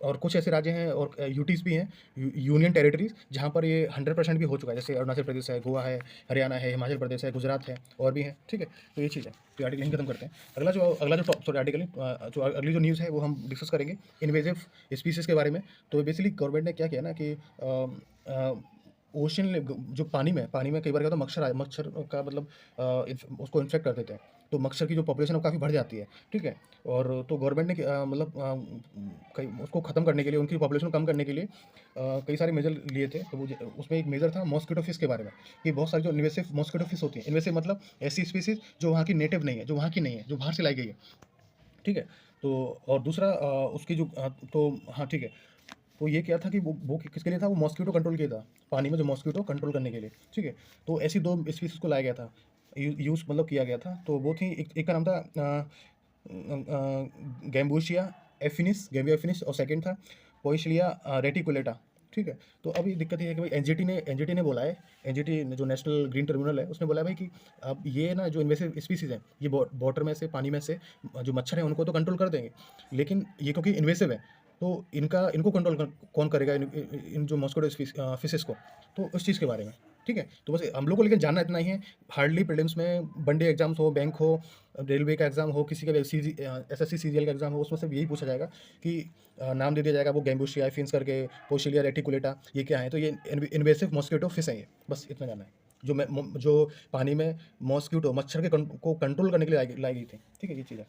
और कुछ ऐसे राज्य हैं और यूटीज़ भी हैं, यूनियन टेरिटरीज़, जहाँ पर ये 100% भी हो चुका है, जैसे अरुणाचल प्रदेश है, गोवा है, हरियाणा है, हिमाचल प्रदेश है, गुजरात है और भी हैं, ठीक है? तो ये चीज़ है। तो ये आर्टिकल यहीं खत्म करते हैं। अगला जो सॉरी आर्टिकल नहीं, जो अगली जो न्यूज़ है वो हम डिस्कस करेंगे इन्वेसिव स्पीशीज़ के बारे में। तो बेसिकली गवर्नमेंट ने क्या किया ना कि ओशन में जो पानी में कई बार क्या होता है, मच्छर का मतलब उसको इन्फेक्ट कर देते हैं। तो मच्छर की जो पॉपुलेशन है वो काफ़ी बढ़ जाती है, ठीक है? और तो गवर्नमेंट ने मतलब कई उसको ख़त्म करने के लिए, उनकी पॉपुलेशन को कम करने के लिए कई सारे मेजर लिए थे। तो वो उसमें एक मेजर था मॉस्किटो फिश के बारे में, कि बहुत सारी जो इन्वेसिव मॉस्किटो फिश होती हैं, इन्वेसिव मतलब ऐसी स्पीसीज़ जो वहाँ की नेटिव नहीं है, जो वहाँ की नहीं है, जो बाहर से लाई गई है, ठीक है? तो और दूसरा उसकी जो तो हाँ, ठीक है। तो ये क्या था कि वो किसके लिए था, वो मॉस्किटो कंट्रोल के लिए था, पानी में जो मॉस्किटो कंट्रोल करने के लिए, ठीक है? तो ऐसी 2 स्पीशीज़ को लाया गया था, यूज़ मतलब किया गया था। तो वो थी, एक का नाम था गैम्बूशिया एफिनिस, गैम्बिया एफिनिस, और सेकंड था पोइसिलिया रेटिकुलेटा, ठीक है? तो अभी दिक्कत ये है कि भाई एनजीटी ने बोला है, एनजीटी जो नेशनल ग्रीन ट्रिब्यूनल है, उसने बोला है भाई कि अब ये ना जो इन्वेसिव स्पीसीज़ हैं, ये वाटर में से, पानी में से जो मच्छर हैं उनको तो कंट्रोल कर देंगे, लेकिन ये क्योंकि इन्वेसिव है, तो इनको कंट्रोल कौन करेगा, इन जो मॉस्किटो फिशेस को? तो उस चीज़ के बारे में, ठीक है? तो बस हम लोग को लेकिन जानना इतना ही है। हार्डली प्रीलिम्स में वनडे एग्जाम्स हो, बैंक हो, रेलवे का एग्जाम हो, किसी का भी एसएससी सीजीएल का एग्जाम हो, उसमें सिर्फ यही पूछा जाएगा कि नाम दे दिया जाएगा, वो गैम्बूशिया एफिन्स करके, पोसिलिया रेटिकुलेटा, ये क्या है? तो ये इन्वेसिव मॉस्किटो फिश है ये, बस इतना जानना है। जो पानी में मॉस्किटो मच्छर को कंट्रोल करने के लिए लाई गई थी, ठीक है? ये चीज़ है।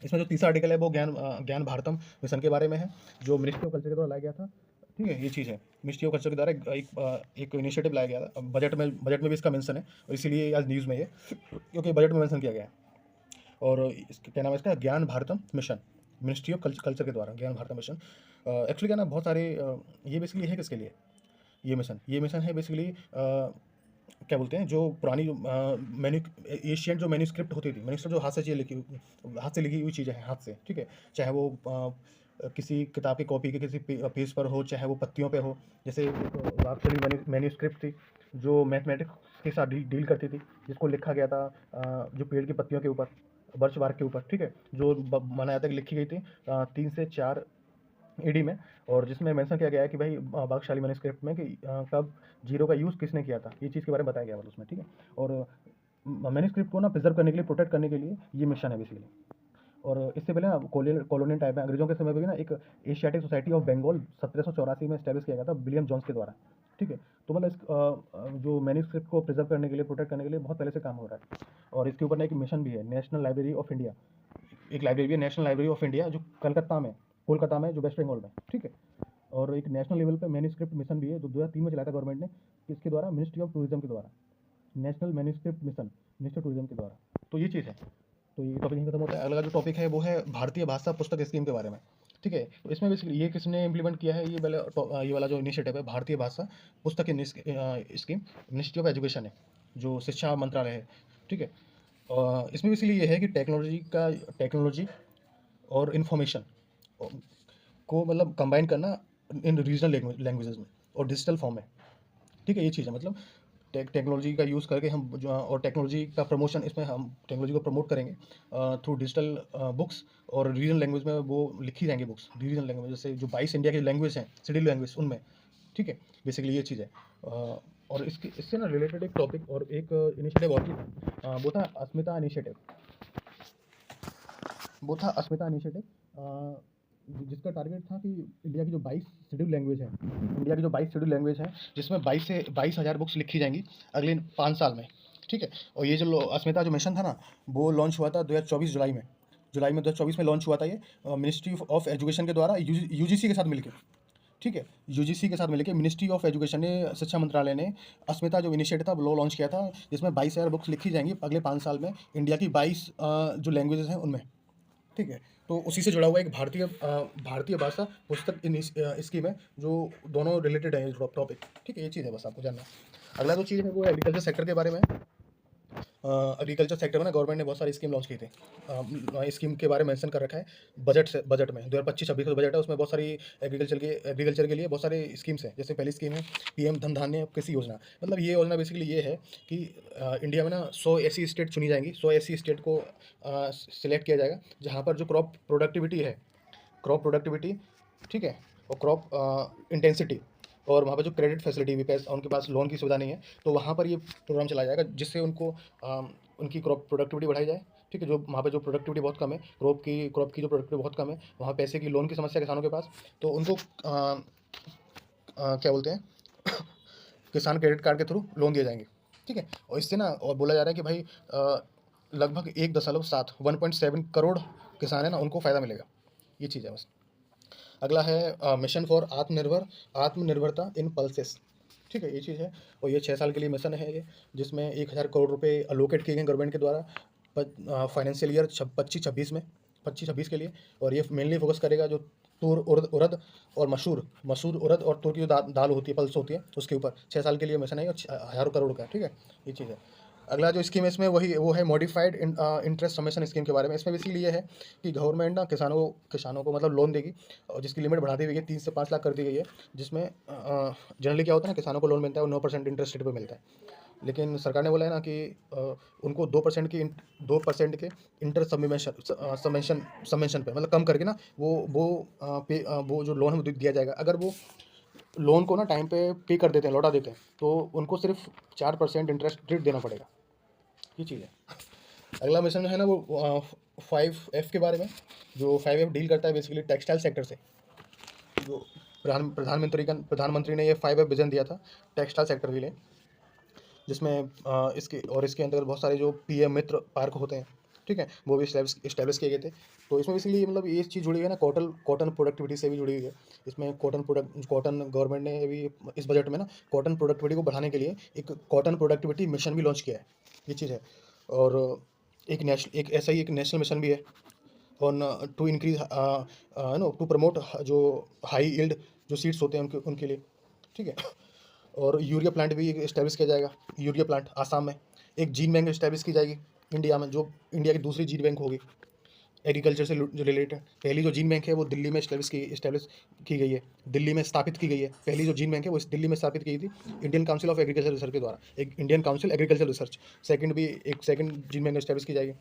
इसमें जो तीसरा आर्टिकल है वो ज्ञान भारतम मिशन के बारे में है, जो मिनिस्ट्री ऑफ कल्चर के द्वारा लाया गया था, ठीक है? ये चीज़ है, मिनिस्ट्री ऑफ कल्चर के द्वारा एक इनिशिएटिव लाया गया था। अब बजट में भी इसका मेंशन है, और इसीलिए आज न्यूज़ में ये, क्योंकि बजट में मेंशन किया गया है। और इसका क्या नाम है, इसका ज्ञान Bharatam mission, ministry of culture के द्वारा ज्ञान भारतम मिशन। एक्चुअली क्या ना, बहुत सारे ये बेसिकली है किसके लिए, ये मिशन है बेसिकली क्या बोलते हैं, जो पुरानी जो एशियंट जो मैन्युस्क्रिप्ट होती थी, मैन्युस्क्रिप्ट जो हाथ से लिखी हुई चीज़ें हैं, हाथ से, ठीक है? चाहे वो किसी किताब की कॉपी के किसी पेज पर हो, चाहे वो पत्तियों पे हो। जैसे वाक्शली मैन्युस्क्रिप्ट थी, जो मैथमेटिक्स के साथ डील करती थी, जिसको लिखा गया था जो पेड़ की पत्तियों के ऊपर, वर्ष बार के ऊपर, ठीक है? जो माना जाता है कि लिखी गई थी 3 से 4 ईडी में, और जिसमें मेंशन किया गया है कि भाई भागशाली मैन्युस्क्रिप्ट में कि कब जीरो का यूज़ किसने किया था, ये चीज़ के बारे में बताया गया मतलब उसमें, ठीक है? और मैन्युस्क्रिप्ट को ना प्रिजर्व करने के लिए, प्रोटेक्ट करने के लिए ये मिशन है बेसिकली। और इससे पहले ना कॉलोनियल टाइप में, अंग्रेजों के समय में भी ना, एक एशियाटिक सोसाइटी ऑफ बंगाल 1784 में एस्टैब्लिश किया गया था विलियम जोन्स के द्वारा, ठीक है? तो मतलब जो मैन्युस्क्रिप्ट को प्रिजर्व करने के लिए, प्रोटेक्ट करने के लिए बहुत पहले से काम हो रहा है। और इसके ऊपर ना एक मिशन भी है, नेशनल लाइब्रेरी ऑफ इंडिया, एक लाइब्रेरी है नेशनल लाइब्रेरी ऑफ इंडिया, जो कोलकाता में, जो वेस्ट बंगाल में, ठीक है? और एक नेशनल लेवल पे मैन्युस्क्रिप्ट मिशन भी है, जो 2003 में चलाया था गवर्नमेंट ने, किसके द्वारा, मिनिस्ट्री ऑफ टूरिज्म के द्वारा, national manuscript mission, ministry of tourism के द्वारा। तो ये चीज़ है। तो ये टॉपिक यहीं खत्म होता है। अगला जो टॉपिक है वो है भारतीय भाषा पुस्तक स्कीम के बारे में, ठीक है? तो इसमें बेसिकली ये किसने इम्प्लीमेंट किया है, ये वाला जो इनिशिएटिव है, भारतीय भाषा पुस्तक स्कीम, मिनिस्ट्री ऑफ एजुकेशन है, जो शिक्षा मंत्रालय है, ठीक है? इसमें बेसिकली ये है कि टेक्नोलॉजी और इन्फॉर्मेशन को मतलब कंबाइन करना इन रीजनल लैंग्वेजेस में और डिजिटल फॉर्म में, ठीक है? ये चीज़ है, मतलब टेक्नोलॉजी का यूज़ करके हम जो, और टेक्नोलॉजी का प्रमोशन, इसमें हम टेक्नोलॉजी को प्रमोट करेंगे थ्रू डिजिटल बुक्स, और रीजनल लैंग्वेज में वो लिखी जाएंगी बुक्स, रीजनल लैंग्वेज, जैसे जो 22 इंडिया की लैंग्वेज हैं, शेड्यूल लैंग्वेज उनमें, ठीक है? बेसिकली ये चीज़ है। और इससे ना रिलेटेड एक टॉपिक और एक इनिशिएटिव और भी था, वो था अस्मिता इनिशिएटिव, जिसका टारगेट था कि इंडिया की जो 22 शेड्यूल लैंग्वेज है, जिसमें 22,000 बुक्स लिखी जाएंगी अगले 5 साल में, ठीक है? और ये जो अस्मिता जो मिशन था ना, वो लॉन्च हुआ था 2024 जुलाई में 2024 में लॉन्च हुआ था ये, मिनिस्ट्री ऑफ एजुकेशन के द्वारा, यूजीसी के साथ मिलकर, ठीक है? यूजीसी के साथ मिलकर मिनिस्ट्री ऑफ एजुकेशन ने, शिक्षा मंत्रालय ने अस्मिता जो इनिशिएटिव था वो लॉन्च किया था, जिसमें 22,000 बुक्स लिखी जाएंगी अगले 5 साल में इंडिया की 22 जो लैंग्वेजेस हैं उनमें, ठीक है? तो उसी से जुड़ा हुआ एक भारतीय भाषा पुस्तक स्कीम है, जो दोनों रिलेटेड है ये टॉपिक, ठीक है? ये चीज़ है, बस आपको जानना है। अगला जो चीज़ है वो एग्रीकल्चर सेक्टर के बारे में है। एग्रीकल्चर सेक्टर में ना गवर्नमेंट ने बहुत सारी स्कीम लॉन्च की थी, स्कीम के बारे में मेंशन कर रखा है बजट में 2025-26 का बजट है, उसमें बहुत सारी एग्रीकल्चर के लिए बहुत सारी स्कीम्स हैं। जैसे पहली स्कीम है पीएम धन धान्य कृषि योजना। मतलब ये योजना बेसिकली ये है कि इंडिया में ना 100 ऐसी स्टेट चुनी जाएंगी, 100 ऐसी स्टेट को सिलेक्ट किया जाएगा जहाँ पर जो क्रॉप प्रोडक्टिविटी ठीक है? और क्रॉप इंटेंसिटी, और वहाँ पे जो क्रेडिट फैसिलिटी भी पैस उनके पास लोन की सुविधा नहीं है, तो वहाँ पर ये प्रोग्राम चलाया जाएगा जिससे उनको उनकी क्रॉप प्रोडक्टिविटी बढ़ाई जाए। ठीक है? जो वहाँ पे जो प्रोडक्टिविटी बहुत कम है, क्रॉप की जो प्रोडक्टिविटी बहुत कम है, वहाँ पैसे की लोन की समस्या है किसानों के पास, तो उनको क्या बोलते हैं किसान क्रेडिट कार्ड के थ्रू लोन दिए जाएँगे। ठीक है? और इससे ना और बोला जा रहा है कि भाई लगभग 1.7 1.7 करोड़ किसान है ना, उनको फ़ायदा मिलेगा। ये चीज़ है बस। अगला है मिशन फॉर आत्मनिर्भरता इन पल्सेस। ठीक है? ये चीज़ है, और ये 6 साल के लिए मिशन है ये, जिसमें 1000 करोड़ रुपए एलोकेट किए गए गवर्नमेंट के द्वारा फाइनेंशियल ईयर 25-26 में, 25-26 के लिए। और ये मेनली फोकस करेगा जो तूर, उड़द और मसूर, उड़द और तूर की जो दाल होती है, पल्स होती है, उसके ऊपर 6 साल के लिए मिशन है, और 1000 करोड़ का है। ठीक है? ये चीज़ है। अगला जो स्कीम है इसमें वही वो है मॉडिफाइड इंटरेस्ट समेशन स्कीम के बारे में। इसमें बेसिकली ये है कि गवर्नमेंट ना किसानों को मतलब लोन देगी, और जिसकी लिमिट बढ़ा दी गई है, 3 से 5 लाख कर दी गई है, जिसमें जनरली क्या होता है ना, किसानों को लोन मिलता है वो 9% इंटरेस्ट रेट पे मिलता है। लेकिन सरकार ने बोला है ना कि उनको 2% के इंटरेस्ट सबमिशन पे मतलब कम करके ना वो जो लोन है वो दिया जाएगा। अगर वो लोन को ना टाइम पे पे कर देते हैं, लौटा देते हैं, तो उनको सिर्फ 4% इंटरेस्ट रेट देना पड़ेगा। ये चीज़ है। अगला मिशन है ना वो 5F के बारे में। जो 5F डील करता है बेसिकली टेक्सटाइल सेक्टर से। जो प्रधानमंत्री ने ये 5F विजन दिया था टेक्सटाइल सेक्टर के लिए, जिसमें इसके अंतर्गत बहुत सारे जो पीएम मित्र पार्क होते हैं, ठीक है, वो भी इस्टेब्लिश किए गए थे। तो इसमें बेसिकली मतलब ये चीज़ जुड़ी हुई है ना, कॉटन प्रोडक्टिविटी से भी जुड़ी हुई है। इसमें कॉटन गवर्नमेंट ने भी इस बजट में ना कॉटन प्रोडक्टिविटी को बढ़ाने के लिए एक कॉटन प्रोडक्टिविटी मिशन भी लॉन्च किया है। ये चीज़ है। और एक ऐसा ही एक नेशनल मिशन भी है on to increase no to promote जो हाई यील्ड जो सीड्स होते हैं उनके लिए। ठीक है? और यूरिया प्लांट भी इस्टेब्लिश किया जाएगा। यूरिया प्लांट आसाम में। एक जीन बैंक इस्टेब्लिश की जाएगी इंडिया में, जो इंडिया की दूसरी जीन बैंक होगी एग्रीकल्चर से जो रिलेटेड। पहली जो जीन बैंक है वो दिल्ली में इस्टेब्लिश की गई है, दिल्ली में स्थापित की गई है। पहली जो जीन बैंक है वो दिल्ली में स्थापित की गई थी Indian council of agriculture research के द्वारा, एक Indian council agriculture research. Second gene bank establish की जाएगी।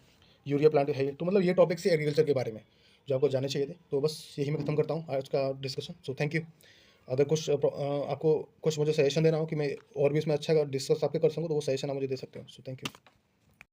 यूरिया प्लांट है ये। तो मतलब ये टॉपिक्स है एग्रीकल्चर के बारे में जो आपको जानने चाहिए थे। तो बस यही मैं खत्म करता हूँ आज का डिस्कशन। So thank you. अगर आपको कुछ मुझे सजेशन देना हो कि मैं और भी इसमें अच्छा डिस्कस आपके कर सकूँ, तो वो सजेशन आप मुझे दे सकते हो। So thank you.